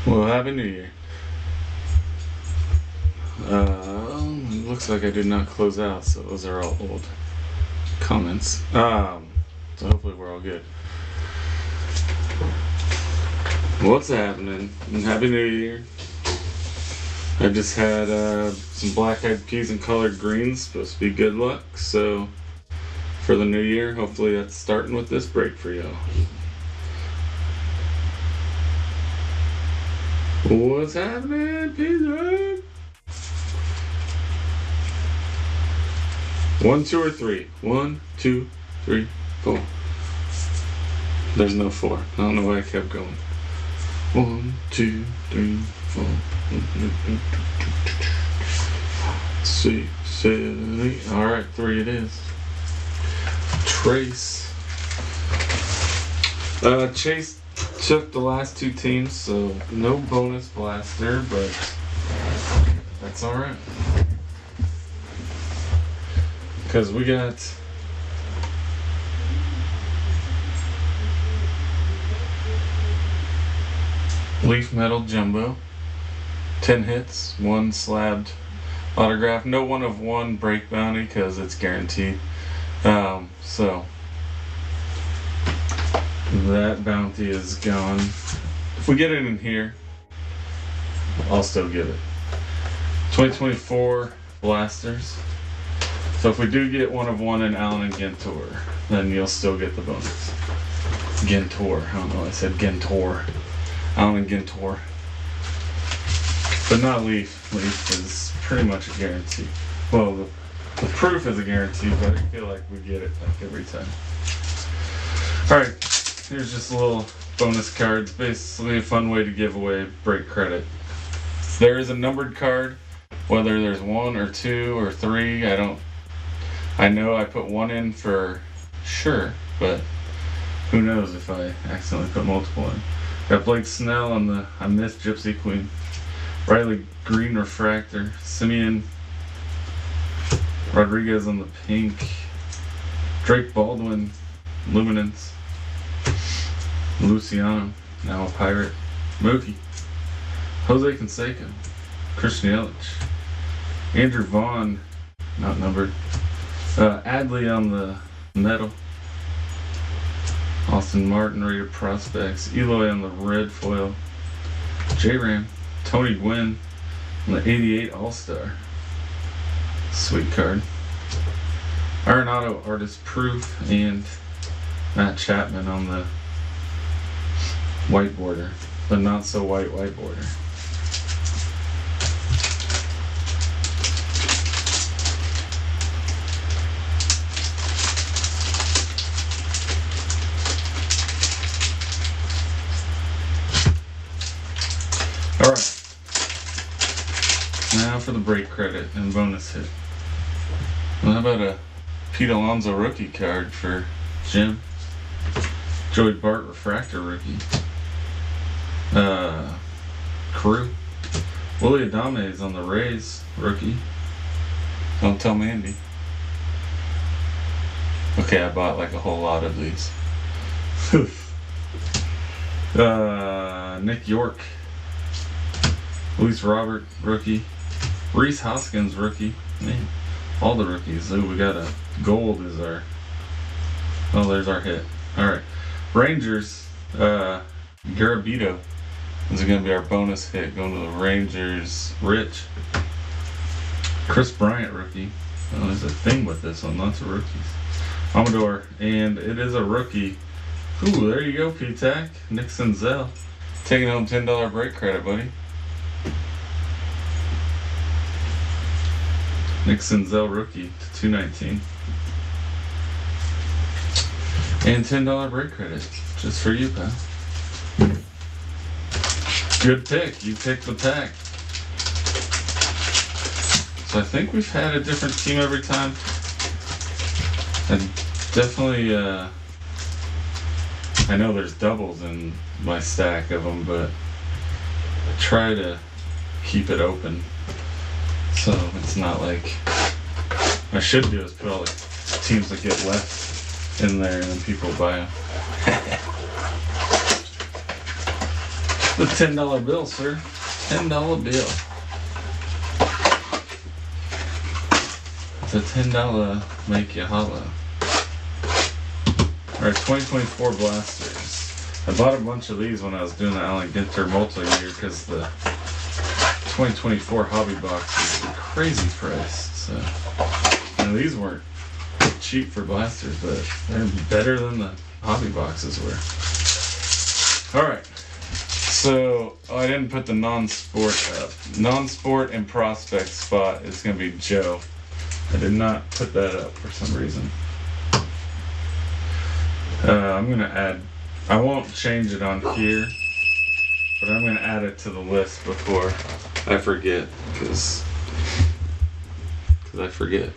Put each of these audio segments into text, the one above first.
Well, Happy New Year. Looks like I did not close out, so those are all old comments. So hopefully we're all good. What's happening? And Happy New Year. I just had some black-eyed peas and collard greens, supposed to be good luck, so for the new year, hopefully that's starting with this break for y'all. What's happening, Peter? 1, 2, or 3. 1, 2, 3, 4. There's no 4. I don't know why I kept going. 1, 2, 3, 4. 6, 7, 8. Alright, 3 it is. Trace. Chase took the last 2 teams, so no bonus blaster, but that's alright. Because we got Leaf Metal Jumbo, 10 hits, 1 slabbed autograph, no 1 of 1 break bounty because it's guaranteed. So that bounty is gone. If we get it in here, I'll still give it. 2024 blasters. So if we do get 1 of 1 in Allen and Ginter, then you'll still get the bonus. Ginter, I don't know why I said Ginter. Allen and Ginter. But not Leaf. Leaf is pretty much a guarantee. Well, the proof is a guarantee, but I feel like we get it like every time. Alright, here's just a little bonus card. It's basically a fun way to give away break credit. There is a numbered card, whether there's 1 or 2 or 3, I know I put 1 in for sure, but who knows if I accidentally put multiple in. Got Blake Snell on the I Missed Gypsy Queen. Riley Green Refractor. Simeon Rodriguez on the pink. Drake Baldwin Luminance. Luciano, now a Pirate. Mookie. Jose Canseco. Christian Yelich. Andrew Vaughn, not numbered. Adley on the metal. Austin Martin, Rated Prospects. Eloy on the red foil. J-Ram. Tony Gwynn on the 88 All-Star. Sweet card. Arenado Artist Proof and Matt Chapman on the white border, but not so white border. Alright, now for the break credit and bonus hit. Well, how about a Pete Alonso rookie card for Jim? Joey Bart Refractor rookie. Crew. Willie Adames on the Rays rookie. Don't tell Mandy. Okay, I bought like a whole lot of these. Nick York. Luis Robert rookie. Reese Hoskins rookie. Man, all the rookies. Ooh, we got a gold is our. Oh, there's our hit. Alright. Rangers, Garabito. This is going to be our bonus hit. Going to the Rangers. Rich. Chris Bryant rookie. Oh, there's a thing with this one. Lots of rookies. Amador. And it is a rookie. Ooh, there you go, P-Tac. Nick Senzel. Taking home $10 break credit, buddy. Nick Senzel rookie to 219. And $10 break credit. Just for you, pal. Good pick. You picked the pack. So I think we've had a different team every time. I definitely, I know there's doubles in my stack of them, but I try to keep it open. So it's not like I should do is put all the teams that get left in there and then people buy them. The $10 bill, sir. $10 bill. It's a $10 make you holla. Alright, 2024 blasters. I bought a bunch of these when I was doing the Ginter multi-year because the 2024 hobby box is crazy priced. So, and these weren't cheap for blasters, but they're better than the hobby boxes were. Alright, so I didn't put the non-sport up. Non-sport and prospect spot is going to be Joe. I did not put that up for some reason. I'm going to add, I won't change it on here, but I'm going to add it to the list before I forget, because I forget.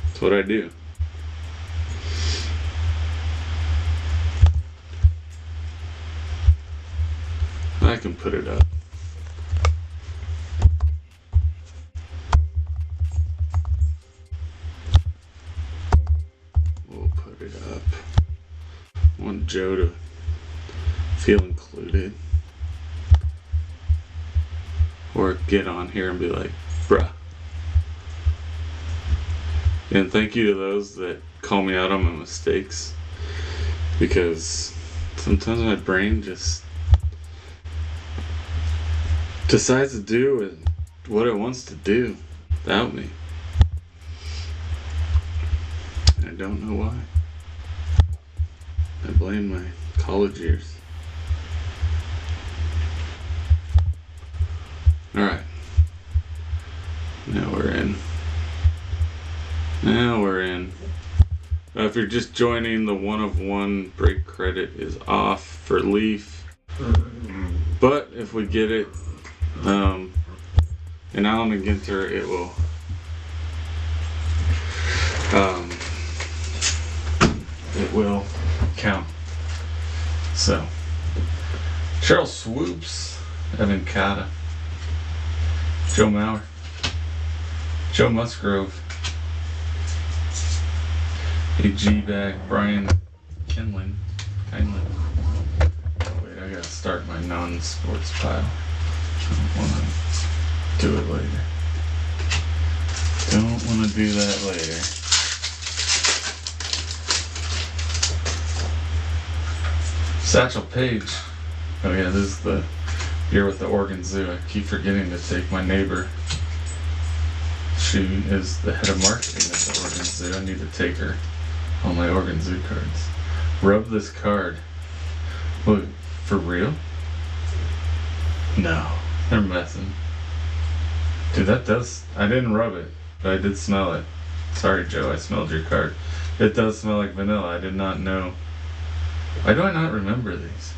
That's what I do. I can put it up. We'll put it up. I want Joe to feel included. Or get on here and be like, bruh. And thank you to those that call me out on my mistakes, because sometimes my brain just decides to do what it wants to do without me. I don't know why. I blame my college years. Alright. Now we're in. If you're just joining, the 1 of 1 break credit is off for Leaf. But if we get it, in Allen and Ginter, it will count. So, Cheryl Swoops, Evan Cotta, Joe Mauer, Joe Musgrove, AG Bag, Brian Kinlan. Wait, I gotta start my non-sports pile. I don't want to do it later. Don't want to do that later. Satchel Paige. Oh yeah, this is the year with the Oregon Zoo. I keep forgetting to take my neighbor. She is the head of marketing at the Oregon Zoo. I need to take her on my Oregon Zoo cards. Rub this card. Look, for real? No, they're messing. Dude, that does, I didn't rub it, but I did smell it. Sorry, Joe, I smelled your card. It does smell like vanilla. I did not know. Why do I not remember these?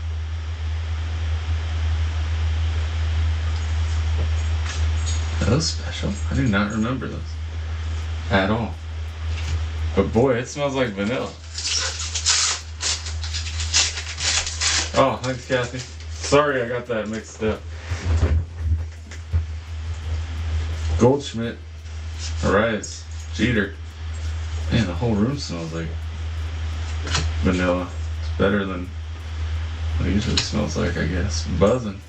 Are those special? I do not remember those at all. But boy, it smells like vanilla. Oh, thanks, Kathy. Sorry I got that mixed up. Goldschmidt, Arias, Ginter. Man, the whole room smells like vanilla. It's better than what it usually smells like, I guess. Buzzing.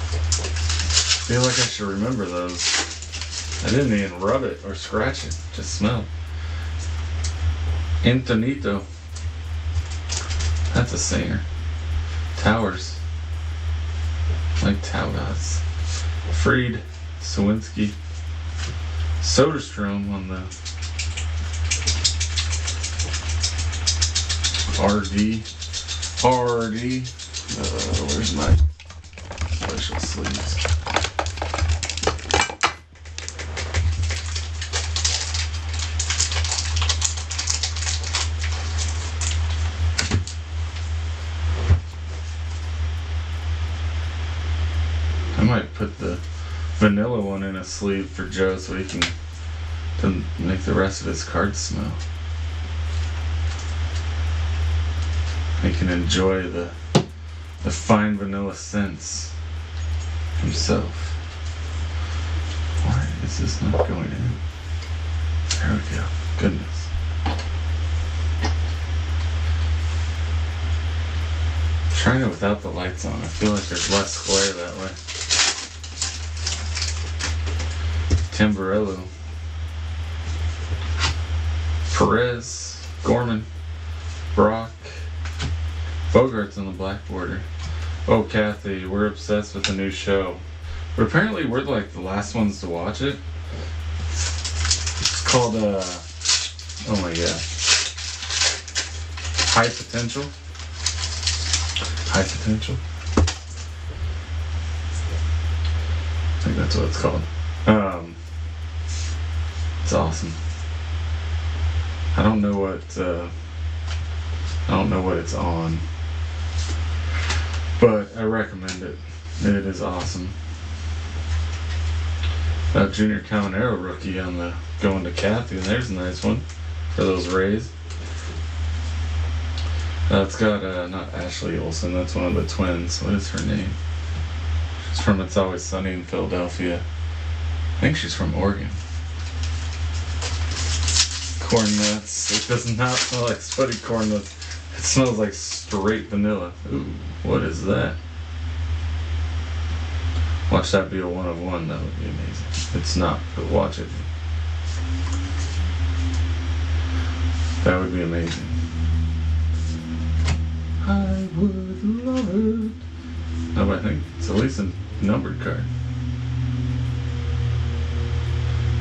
I feel like I should remember those. I didn't even rub it or scratch it, just smelled. Antonito. That's a singer. Towers. Like Towdas. Freed. Sawinski. Soderstrom on the RD. Where's my special sleeves? I might put the vanilla one in a sleeve for Joe so he can to make the rest of his cards smell. He can enjoy the fine vanilla scents himself. Why is this not going in? There we go. Goodness. Trying it without the lights on. I feel like there's less glare that way. Tamburello. Perez. Gorman. Brock. Bogart's on the black border. Oh, Kathy, we're obsessed with the new show. But apparently we're like the last ones to watch it. It's called, oh my god. High Potential. High Potential. I think that's what it's called. It's awesome. I don't know what it's on, but I recommend it. It is awesome. Junior Caminero rookie on the going to Kathy, and there's a nice one for those Rays. It's got not Ashley Olsen. That's one of the twins. What is her name? She's from It's Always Sunny in Philadelphia. I think she's from Oregon. Corn nuts. It does not smell like sweaty corn nuts. It smells like straight vanilla. Ooh, what is that? Watch that be a 1 of 1. That would be amazing. It's not, but watch it. That would be amazing. I would love it. No, but I think it's at least a numbered card.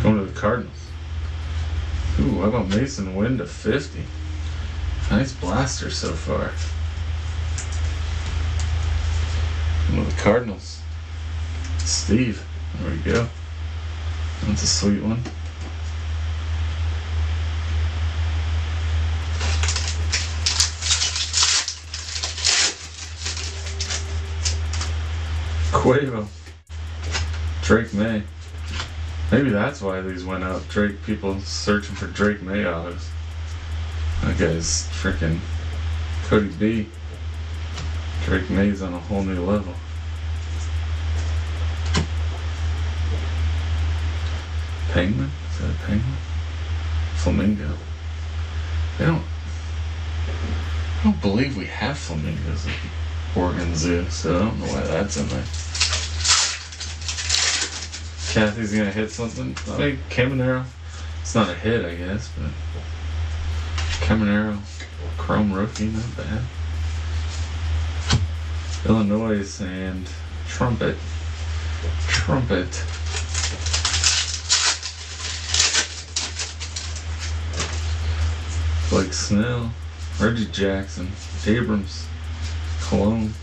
Going to the Cardinals. Ooh, how about Mason Wynn to 50? Nice blaster so far. Going to the Cardinals. Steve. There we go. That's a sweet one. Quavo. Drake May. Maybe that's why these went up. Drake, people searching for Drake May autos. That guy's freaking Cody B. Drake May's on a whole new level. Penguin? Is that a penguin? Flamingo. I don't believe we have flamingos at Oregon Zoo, so I don't know why that's in there. Kathy's gonna hit something. I mean, Caminero. It's not a hit, I guess, but Caminero, Chrome rookie, not bad. Illinois and Trumpet. Blake Snell, Reggie Jackson, Abrams, Cologne,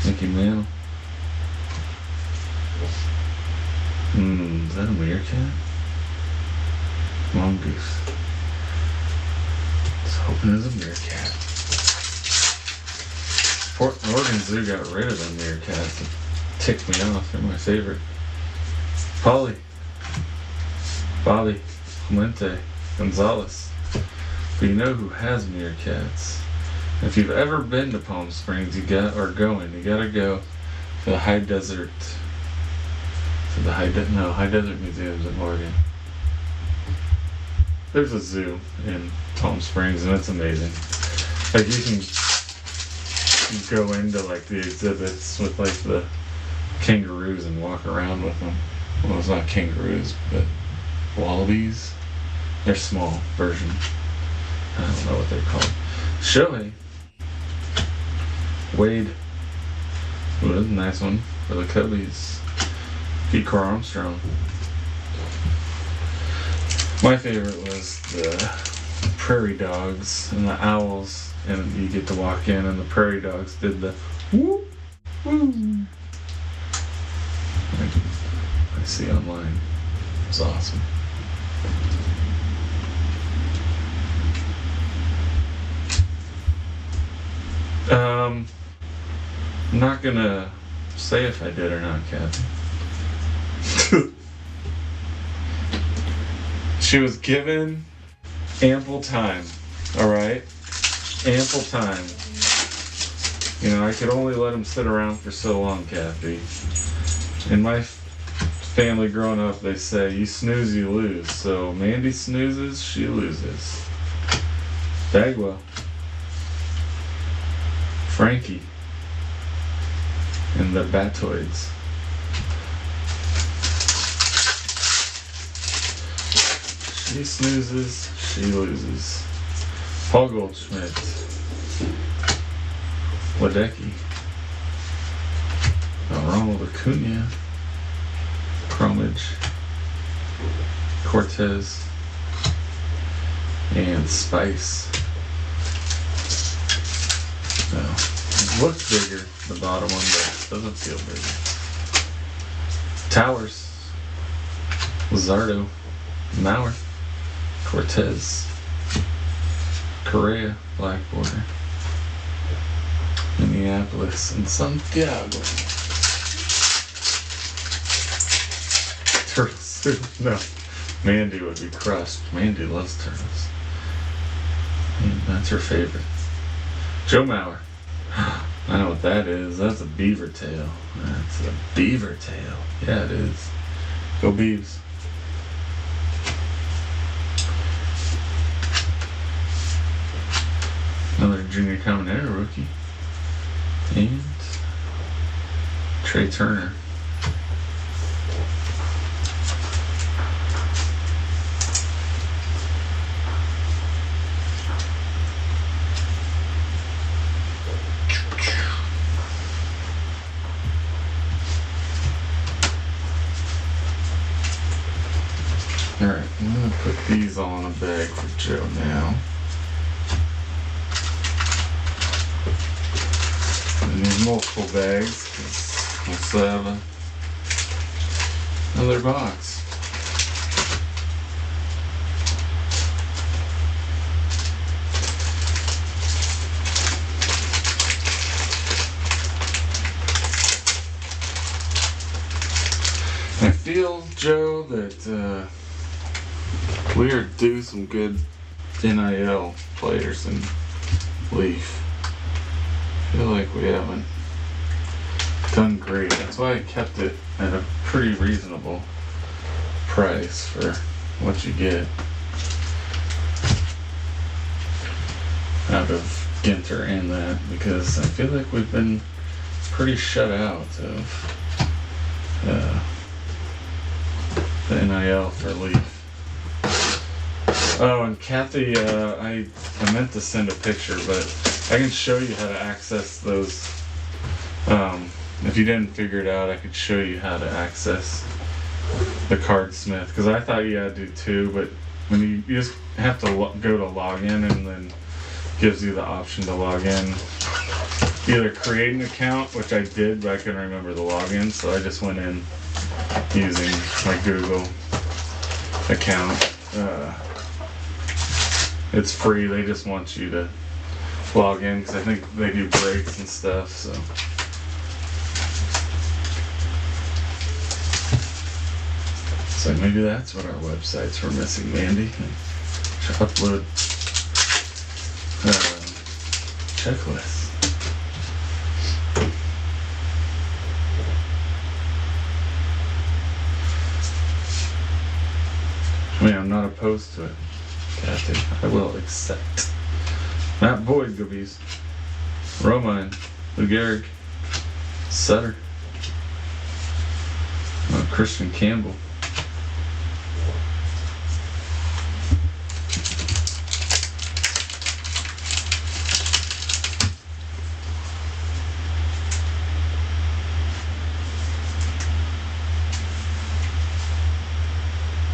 Mickey Mantle. Is that a meerkat? Mongoose. I was hoping it was a meerkat. Oregon Zoo got rid of them meerkats. It ticked me off. They're my favorite. Bobby, Clemente, Gonzalez. But you know who has meerkats? If you've ever been to Palm Springs, you gotta go to the High Desert. High Desert Museum's in Oregon. There's a zoo in Palm Springs, and it's amazing. Like, you can go into like the exhibits with like the kangaroos and walk around with them. Well, it's not kangaroos, but wallabies. They're small version. I don't know what they're called. Shohei. Wade. Ooh, that's a nice one for the Cubbies. Pete Crow Armstrong. My favorite was the Prairie Dogs and the Owls, and you get to walk in and the Prairie Dogs did the woo woo. I see online. It's awesome. I'm not gonna say if I did or not, Kathy. She was given ample time, alright? Ample time. You know, I could only let him sit around for so long, Kathy. In my family growing up, they say, you snooze, you lose. So Mandy snoozes, she loses. Bagwell. Frankie and the Batoids. She snoozes, she loses. Paul Goldschmidt. Ledecky. Ronald Acuna. Cromage. Cortez. And Spice. No. It looks bigger, the bottom one, but it doesn't feel bigger. Towers. Lizardo. Mauer. Cortez. Correa. Black border. Minneapolis and Santiago. Turtle soup. No. Mandy would be crushed. Mandy loves turtles. And that's her favorite. Joe Mauer. I know what that is. That's a beaver tail. That's a beaver tail. Yeah, it is. Go Beavs. Another junior common era rookie. And Trey Turner. Alright, I'm going to put these all in a bag for Joe now. I need multiple bags because we'll still have another box. I feel, Joe, that we are due some good NIL players in Leaf. I feel like we haven't done great. That's why I kept it at a pretty reasonable price for what you get out of Ginter and that, because I feel like we've been pretty shut out of the NIL for Leaf. Oh, and Kathy, I meant to send a picture, but I can show you how to access those. If you didn't figure it out, I could show you how to access the Cardsmith, because I thought you had to do two, but when you just have to go to login, and then gives you the option to log in. Either create an account, which I did, but I couldn't remember the login, so I just went in using my Google account. It's free. They just want you to log in because I think they do breaks and stuff. So maybe that's what our websites were missing, Mandy. Should upload checklists. I mean, I'm not opposed to it, Kathy. I will accept. Matt Boyd, Goobies. Romine. Lou Gehrig. Sutter. Christian Campbell.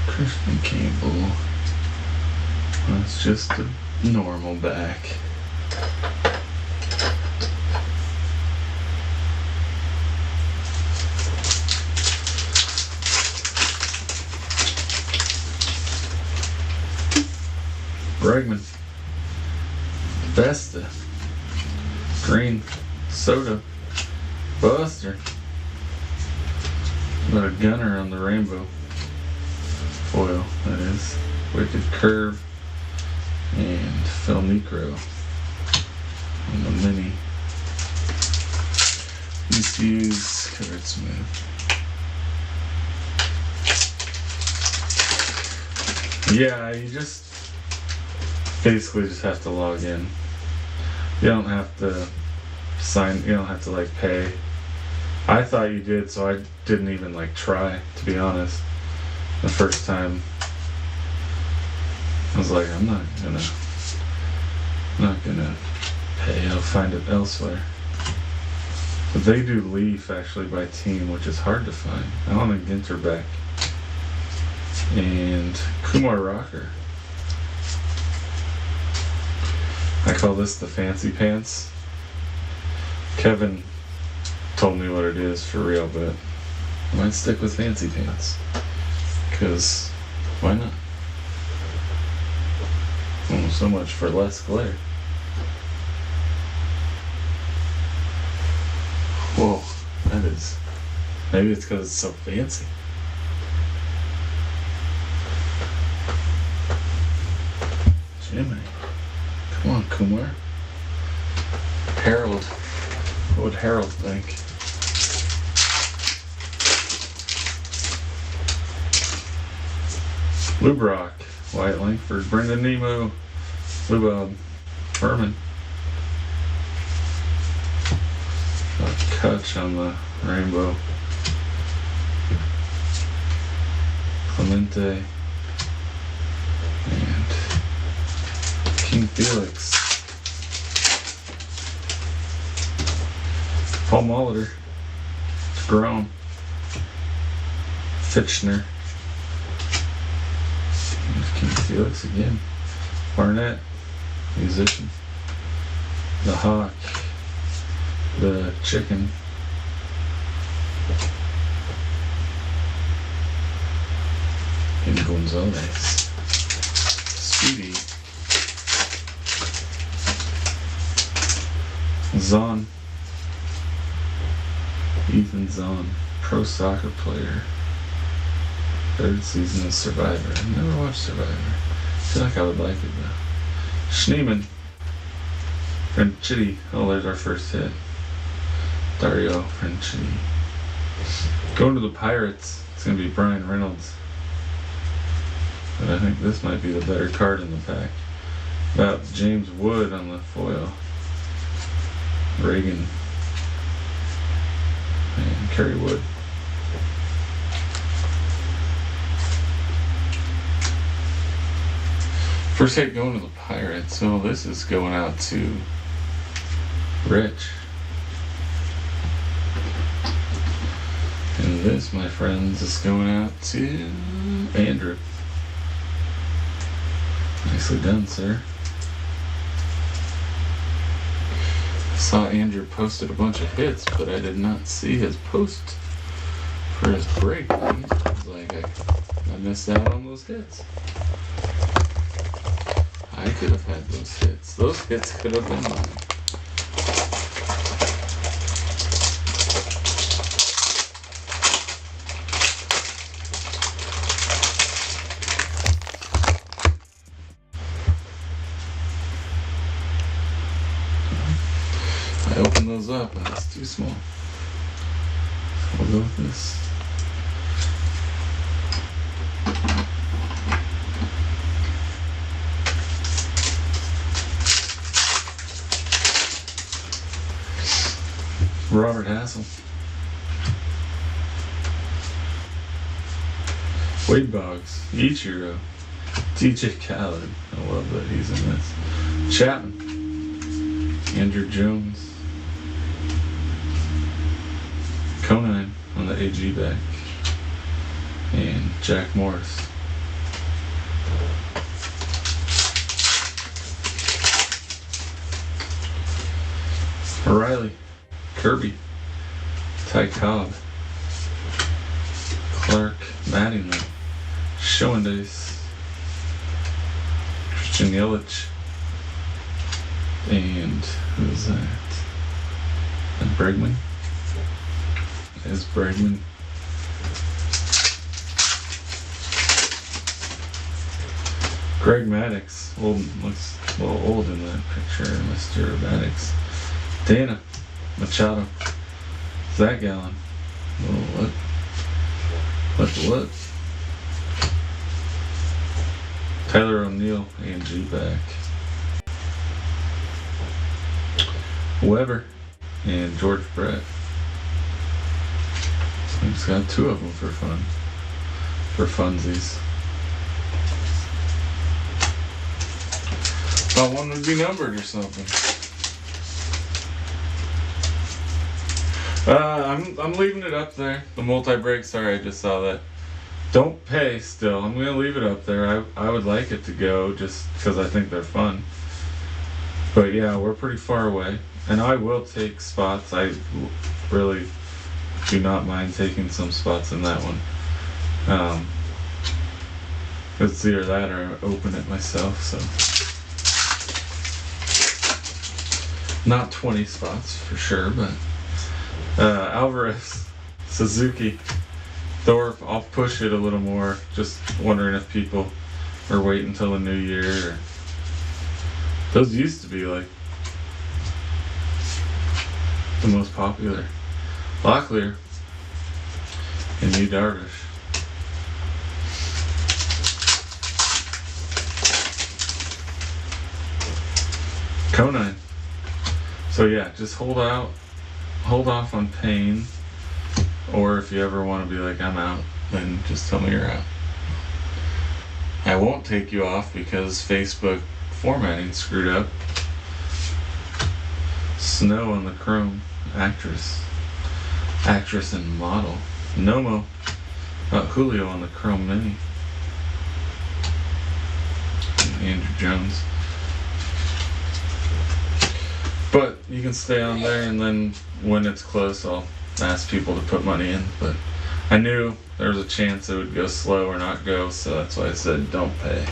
Christian Campbell. That's just a normal back. Bregman. Vesta. Green. Soda. Buster. Got a gunner on the rainbow foil, that is. Wicked Curve. And Phil Necro on the mini. ECU's Covered Smooth. Yeah, you just basically just have to log in. You don't have to sign. You don't have to like pay. I thought you did, so I didn't even like try, to be honest. The first time, I was like, I'm not gonna pay. I'll find it elsewhere. But they do Leaf actually by team, which is hard to find. I want a Ginter back and Kumar Rocker. I call this the fancy pants. Kevin told me what it is for real, but I might stick with fancy pants. Because why not? Well, so much for less glare. Whoa, that is. Maybe it's because it's so fancy. Jiminy. Come on, Kumar. Harold. What would Harold think? Lubrock, Wyatt Langford, Brendan Nemo, Lubob, Furman. A Kutch on the rainbow. Clemente. And King Felix. Paul Molitor. Grom. Fitchner. King Felix again. Barnett, musician. The Hawk. The Chicken. And Gonzalez. Speedy. Zahn. Ethan Zahn. Pro soccer player. Third season of Survivor. I've never watched Survivor. I feel like I would like it though. Schneeman. Franchitti. Oh, there's our first hit. Dario Franchitti. Going to the Pirates. It's going to be Brian Reynolds. But I think this might be the better card in the pack. About James Wood on the foil. Reagan. And Kerry Wood. First hit going to the Pirates. So this is going out to Rich. And this, my friends, is going out to Andrew. Nicely done, sir. I saw Andrew posted a bunch of hits, but I did not see his post for his break. I was like, I missed out on those hits. I could have had those hits. Those hits could have been mine. I opened those up and it's too small. We'll go with this. Robert Hassel. Wade Boggs. Ichiro. TJ Khaled. I love that he's in this. Chapman. Andrew Jones. Conine on the AG back. And Jack Morris. O'Reilly. Kirby, Ty Cobb, Clark Mattingly, Schoendace, Christian Yelich, and who's that? And Bregman. Is Bregman. Greg Maddux, looks a little old in that picture, Mr. Maddux. Dana. Machado. Zach Gallen. Oh, what? Tyler O'Neill, AMG back. Weber. and George Brett. He's got 2 of them for fun. For funsies. Thought one would be numbered or something. I'm leaving it up there. The multi-break, sorry, I just saw that. Don't pay still. I'm going to leave it up there. I would like it to go just because I think they're fun. But yeah, we're pretty far away. And I will take spots. I really do not mind taking some spots in that one. It's either that or I open it myself, so. Not 20 spots for sure, but Alvarez, Suzuki, Thorpe, I'll push it a little more. Just wondering if people are waiting until the new year. Or... Those used to be like the most popular. Locklear and Yu Darvish. Conine. So yeah, just hold off on paying, or if you ever want to be like, I'm out, then just tell me you're out. I won't take you off because Facebook formatting screwed up. Snow on the Chrome, actress and model. Nomo, Julio on the Chrome Mini. And Andrew Jones. But you can stay on there, and then when it's close, I'll ask people to put money in. But I knew there was a chance it would go slow or not go, so that's why I said don't pay.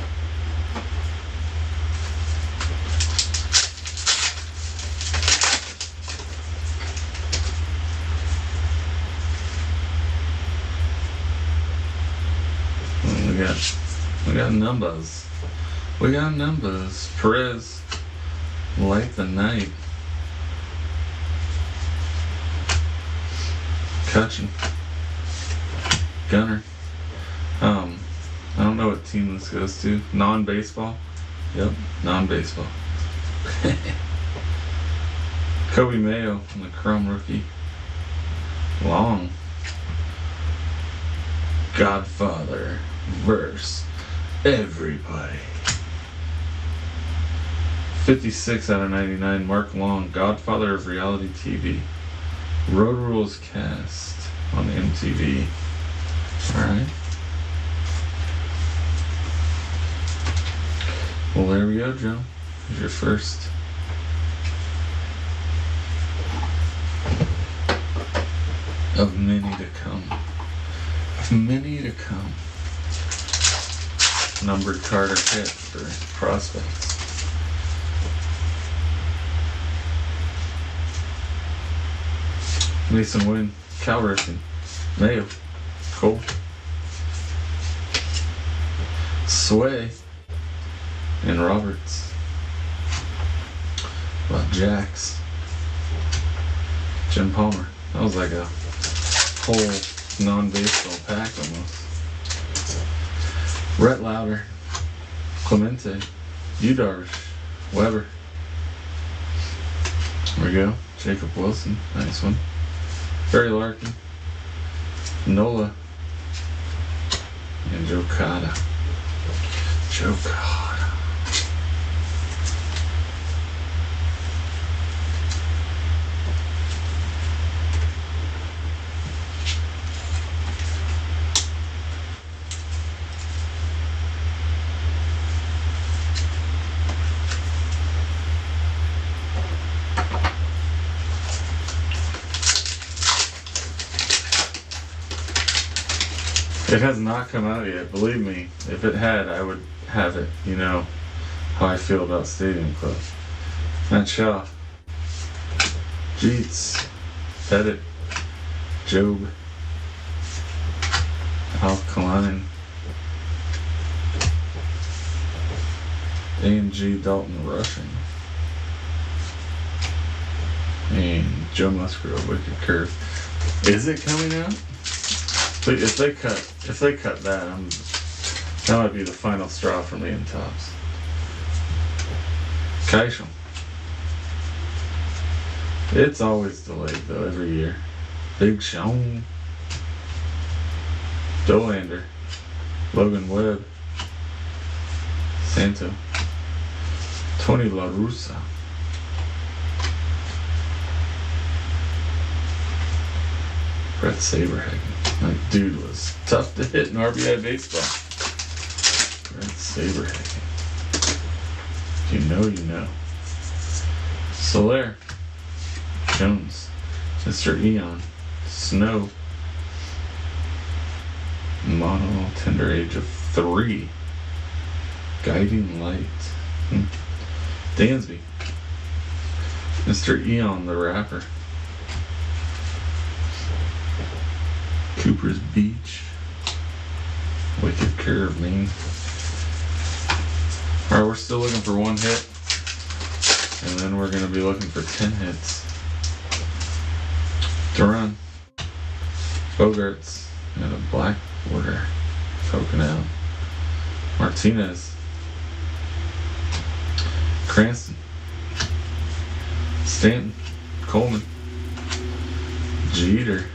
We got numbers. We got numbers. Perez, light the night. Cutchin, Gunner. I don't know what team this goes to. Non-baseball. Yep, non-baseball. Kobe Mayo from the Chrome rookie. Long. Godfather versus everybody. 56 out of 99. Mark Long, Godfather of reality TV. Road Rules cast on MTV. Alright. Well, there we go, Joe. Here's your first. Of many to come. Of many to come. Numbered Carter hit for prospects. Mason Wynn, Cal Ripken, Mayo, Cole, Sway, and Roberts. Well, Jax, Jim Palmer. That was like a whole non-baseball pack almost. Rhett Lauder, Clemente, Yu Darvish, Weber. There we go. Jacob Wilson, nice one. Barry Larkin, Nola, and Joe Cotta. Joe Cotta. It has not come out yet, believe me. If it had, I would have it. You know how I feel about Stadium Club. Matt Shaw, Jeets, Pettit, Job, Al Kalanen, A&G Dalton Rushing, and Joe Musgrove, Wicked Curve. Is it coming out? But if they cut that, that might be the final straw for me in Topps. Keishel, It's always delayed though, every year. Big Sean. Dolander. Logan Webb. Santo. Tony La Russa. Brett Saberhagen. That dude was tough to hit in RBI baseball. Brett Saberhagen. If you know, you know. Soler. Jones. Mr. Eon. Snow. Mono. Tender age of 3. Guiding light. Dansby. Mr. Eon the rapper. Cooper's Beach. Wicked Curve, man. Alright, we're still looking for 1 hit. And then we're going to be looking for 10 hits. Duran. Bogarts. And a black border poking out. Martinez. Cranston. Stanton. Coleman. Jeter.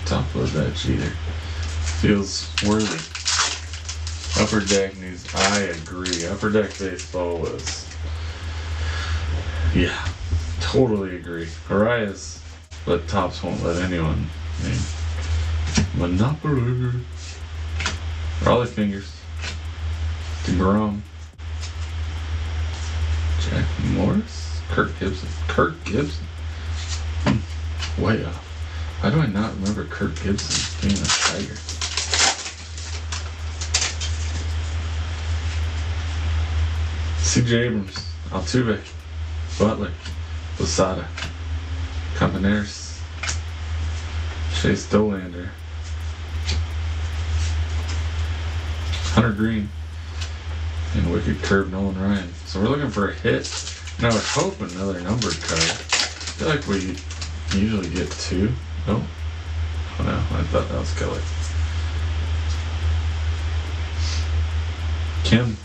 Top of that Jeter. Feels worthy. Upper Deck needs. I agree. Upper Deck baseball was. Yeah. Totally agree. Arias. But Tops won't let anyone. I mean, Monopoly. Raleigh Fingers. DeGrom. Jack Morris. Kirk Gibson. Way off. Why do I not remember Kirk Gibson being a Tiger? C.J. Abrams, Altuve, Butler, Losada, Campaneris, Chase Dolander, Hunter Green, and Wicked Curve Nolan Ryan. So we're looking for a hit, and I would hope another numbered card. I feel like we usually get 2. Oh no, I thought that was Kelly. Kim.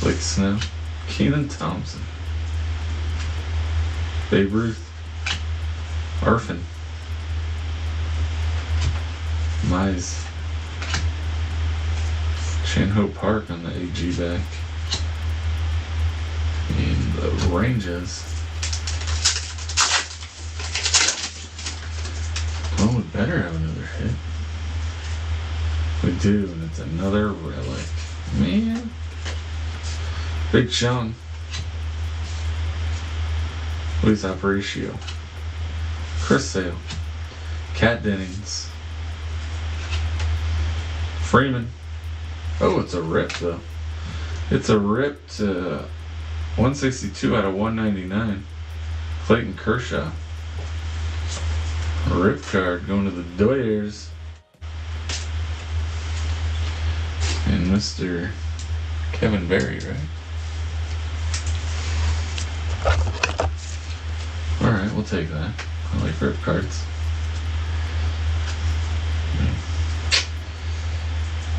Blake Snow. Keenan Thompson. Babe Ruth. Arfin. Mize. Chan-Ho Park on the AG back. And the Rangers. Well, we better have another hit. We do, and it's another relic. Man. Big Sean. Luis Aparicio. Chris Sale. Kat Dennings. Freeman. Oh, it's a rip, though. It's a rip to 162 out of 199. Clayton Kershaw. Rip card going to the Doyers. And Mr. Kevin Berry, right? Alright, we'll take that. I like rip cards.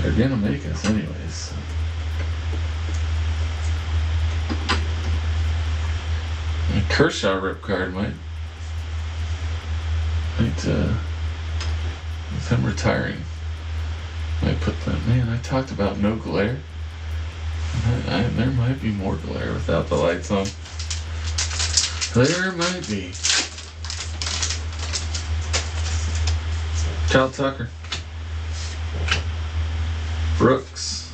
They're gonna make us anyways. So. A Kershaw rip card might with him retiring, might put them. Man, I talked about no glare. There might be more glare without the lights on. There might be. Kyle Tucker. Brooks.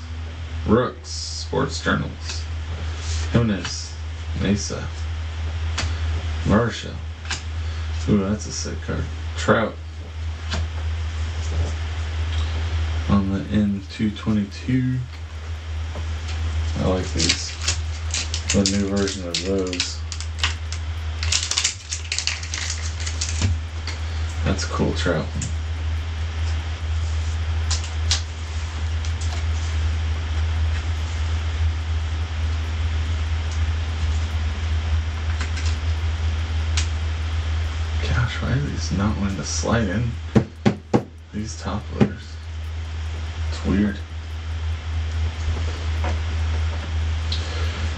Sports Journals. Jimenez. Mesa. Marshall. Ooh, that's a sick card. Trout. On the N222. I like these. The new version of those. That's a cool Trout. Gosh, why are these not wanting to slide in? These top loaders. It's weird.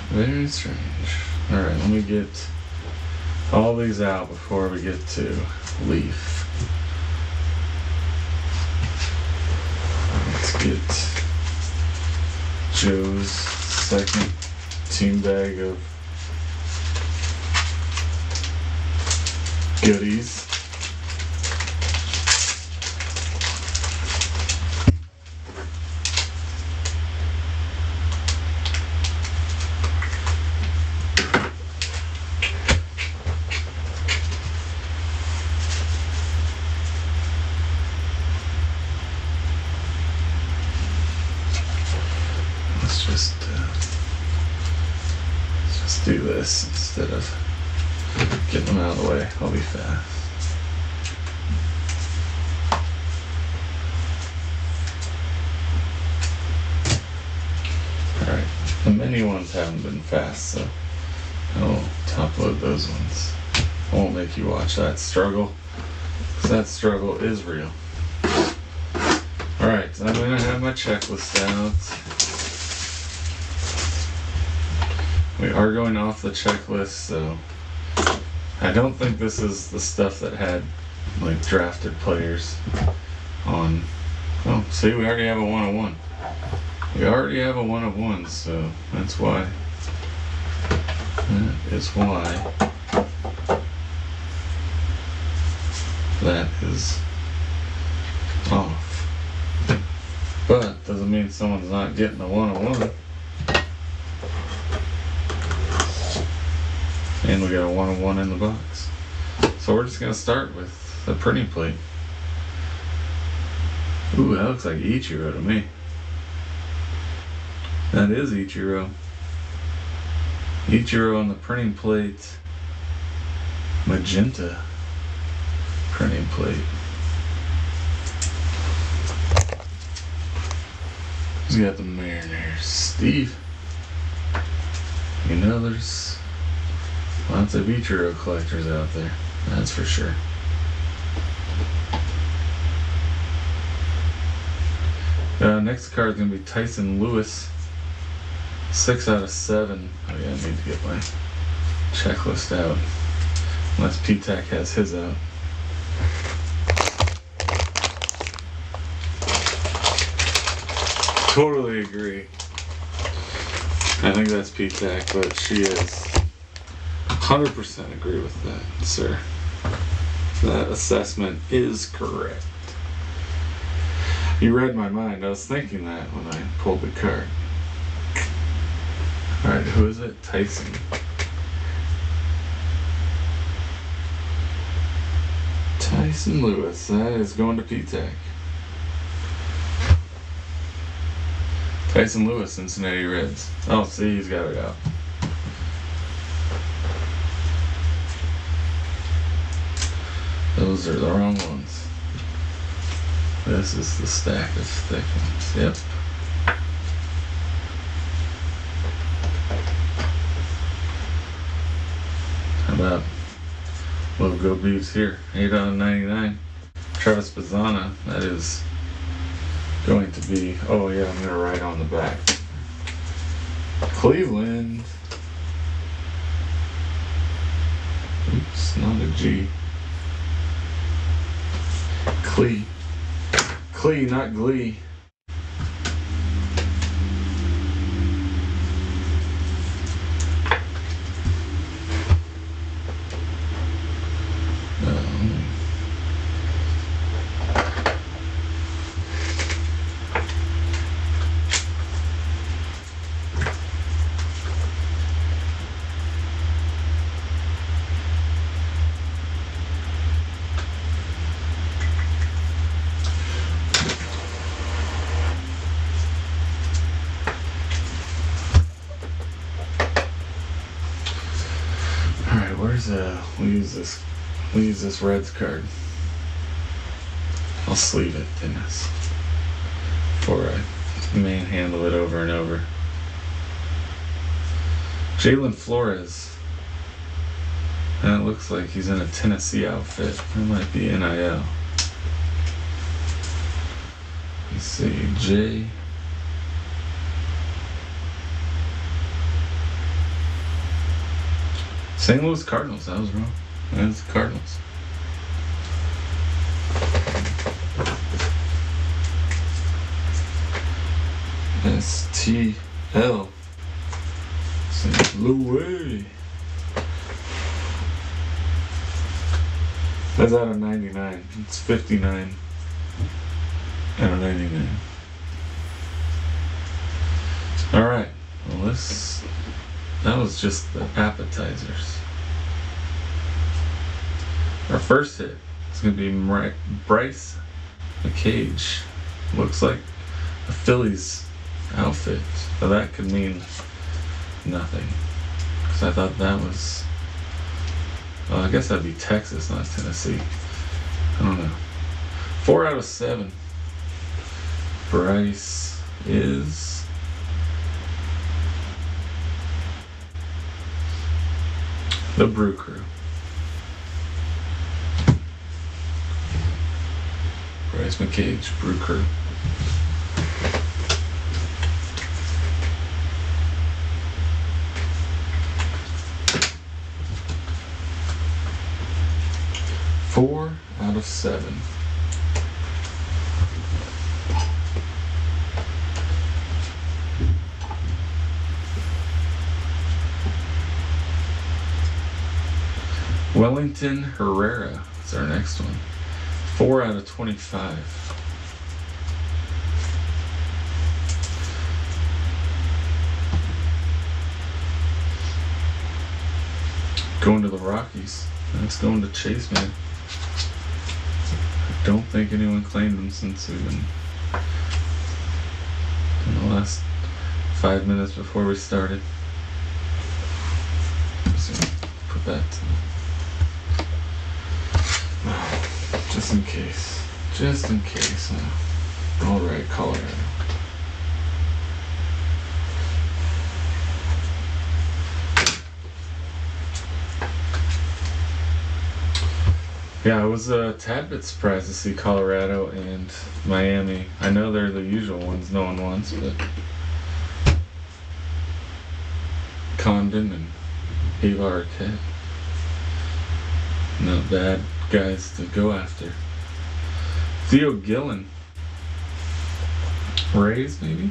Very strange. Alright, let me get all these out before we get to Leaf. Let's get Joe's second team bag of goodies. Let's just do this instead of getting them out of the way. I'll be fast. Alright, the mini ones haven't been fast, so I'll top load those ones. I won't make you watch that struggle, because that struggle is real. Alright, I'm going to have my checklist out. We are going off the checklist, so I don't think this is the stuff that had like drafted players on. Oh, see, we already have a 101. We already have a 1 of 1, so that's why. That is why that is off. But doesn't mean someone's not getting a 1 of 1. And we got a 1 of 1 in the box. So we're just gonna start with the printing plate. Ooh, that looks like Ichiro to me. That is Ichiro. Ichiro on the printing plate. Magenta printing plate. Who's got the Mariners? Steve. You know there's lots of Ichiro collectors out there, that's for sure. Next card is going to be Tyson Lewis. 6 out of 7. Oh yeah, I need to get my checklist out. Unless P-Tac has his out. Totally agree. I think that's P-Tac, but she is 100% agree with that, sir. That assessment is correct. You read my mind. I was thinking that when I pulled the card. Alright, who is it? Tyson. Tyson Lewis. That is going to P-Tac. Tyson Lewis, Cincinnati Reds. Oh, see, he's got it out. Those are the wrong ones. This is the stack of thick ones. Yep. How about Logo Beeves here? 8 out of 99. Travis Bazzana. That is going to be. Oh yeah, I'm gonna write on the back. Cleveland. Oops, not a G. Clee, not Glee. We'll use this Reds card. I'll sleeve it, Dennis, before I manhandle it over and over. Jalen Flores. That looks like he's in a Tennessee outfit. That might be NIL. Let's see, J. St. Louis Cardinals. I was wrong. That's the Cardinals. STL. St. Louis. That's out of 99. It's 59 out of 99. Alright. Well, that was just the appetizers. Our first hit is going to be Bryce McCage. Looks like a Phillies outfit. But that could mean nothing. Because I thought that was... Well, I guess that'd be Texas, not Tennessee. I don't know. 4 out of 7. Bryce is... the Brew Crew. Bryce McCage, Brew Crew. Four out of 7. Wellington Herrera is our next one. 4 out of 25. Going to the Rockies. That's going to Chase, man. I don't think anyone claimed him since we've been in the last 5 minutes before we started. So put that just in case. Just in case. Alright, Colorado. Yeah, I was a tad bit surprised to see Colorado and Miami. I know they're the usual ones no one wants, but Condon and Eva Arquette, not bad guys to go after. Theo Gillen, Rays maybe?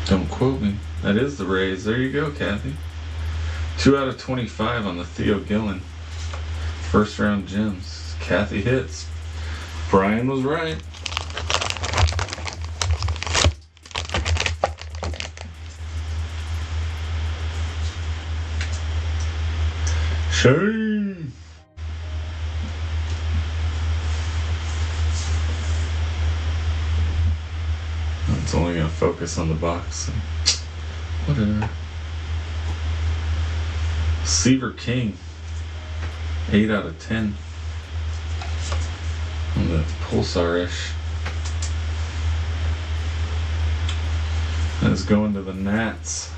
Don't quote me. That is the Rays. There you go, Kathy. 2 out of 25 on the Theo Gillen. First round gems. Kathy hits. Brian was right. Shame. It's only going to focus on the box. Whatever. Seaver King. 8 out of 10 on the Pulsar-ish. That's going to the Nats.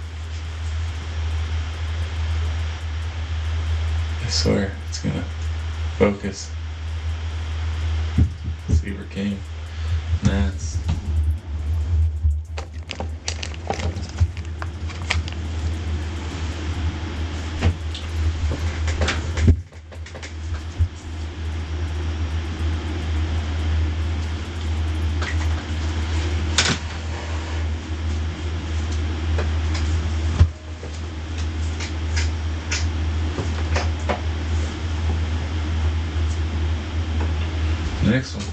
I swear it's gonna focus. Seaver King, Nats. Next one.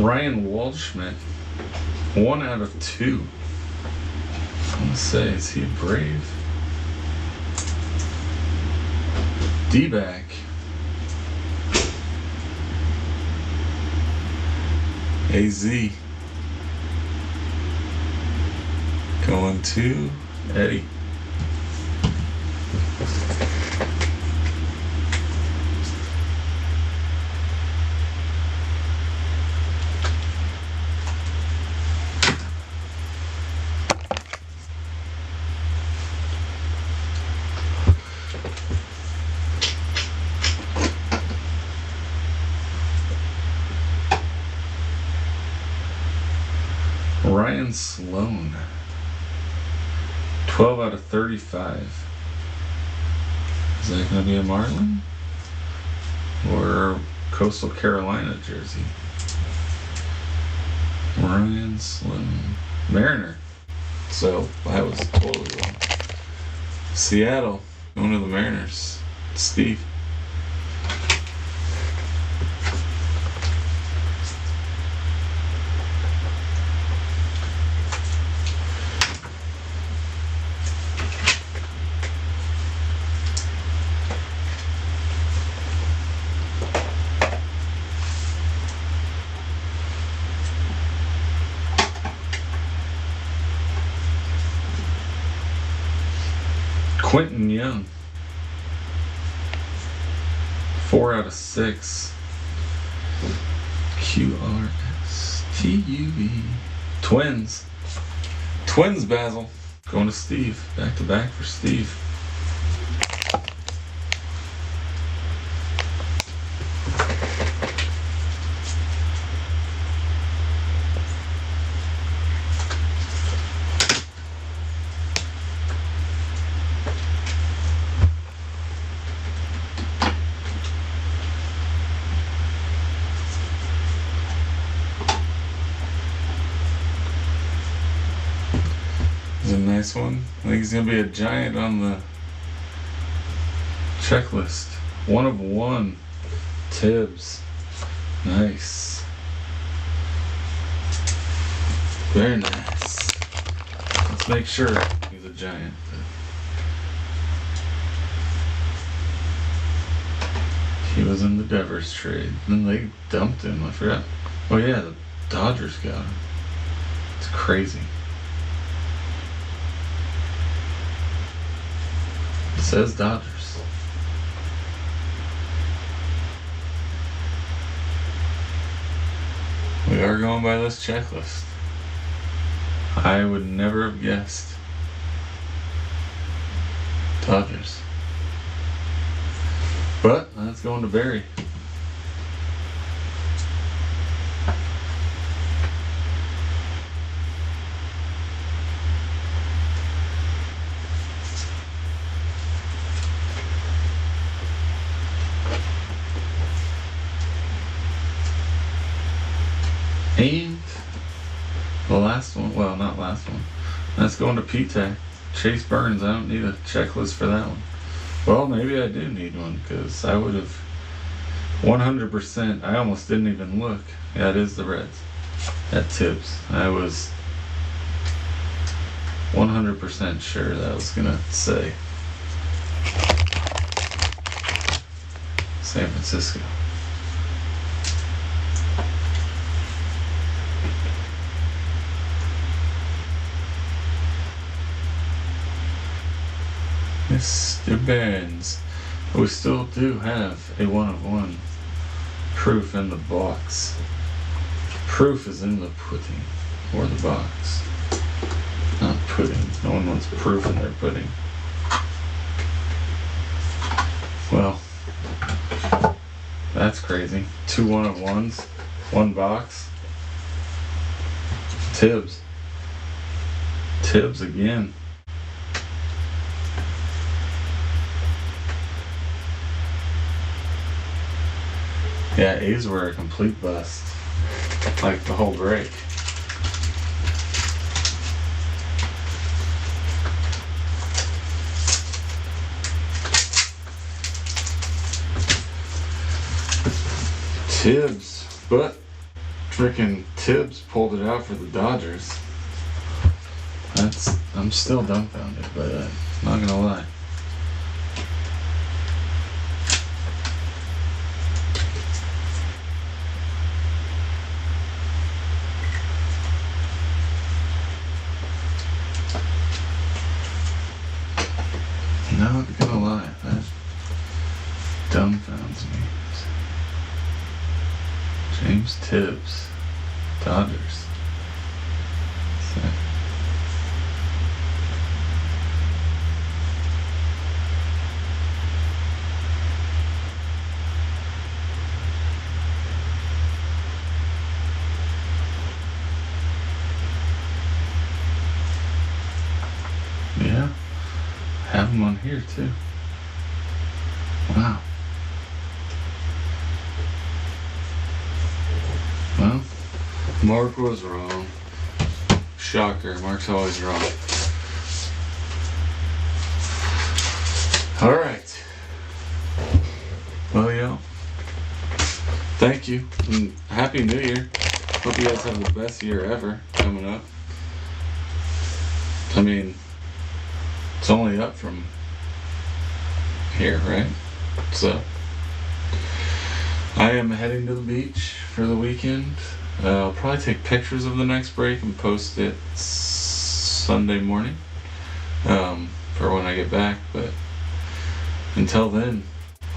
Ryan Waldschmidt. 1 out of 2. I want to say, is he a Brave? D-back. AZ. Going to Eddie. Ryan Sloan, 12 out of 35. Is that going to be a Marlin? Or Coastal Carolina jersey? Ryan Slim. Mariner. So, I was totally wrong. Seattle. Going to the Mariners. Steve. Quentin Young. 4 out of 6. QRSTUV. Twins. Twins, Basil. Going to Steve. Back to back for Steve. Is a nice one. I think he's going to be a giant on the checklist. 1 of 1. Tibbs. Nice. Very nice. Let's make sure he's a giant. He was in the Devers trade. Then they dumped him. I forgot. Oh yeah, the Dodgers got him. It's crazy. It says Dodgers. We are going by this checklist. I would never have guessed. Dodgers. But that's going to Barry. And the last one, well, not last one, that's going to P-Tech. Chase Burns. I don't need a checklist for that one. Well, maybe I do need one, because I would have 100%, I almost didn't even look. Yeah, it is the Reds. At Tibbs. I was 100% sure that I was going to say San Francisco. Mr. Burns. We still do have a 1 of 1 proof in the box. Proof is in the pudding or the box. Not pudding. No one wants proof in their pudding. Well, that's crazy. 2 1 of 1s. 1 box. Tibbs. Tibbs again. Yeah, A's were a complete bust. Like the whole break. Tibbs, but freaking Tibbs pulled it out for the Dodgers. I'm still dumbfounded by that. Not gonna lie. Not gonna lie, that dumbfounds me. James Tibbs, Dodgers. So. Yeah. them on here too. Wow. Well, Mark was wrong. Shocker, Mark's always wrong. Alright. Well, y'all, thank you, and Happy New Year. Hope you guys have the best year ever coming up. I mean, it's only up from here, right? So, I am heading to the beach for the weekend. I'll probably take pictures of the next break and post it Sunday morning for when I get back. But until then,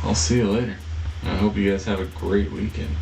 I'll see you later. I hope you guys have a great weekend.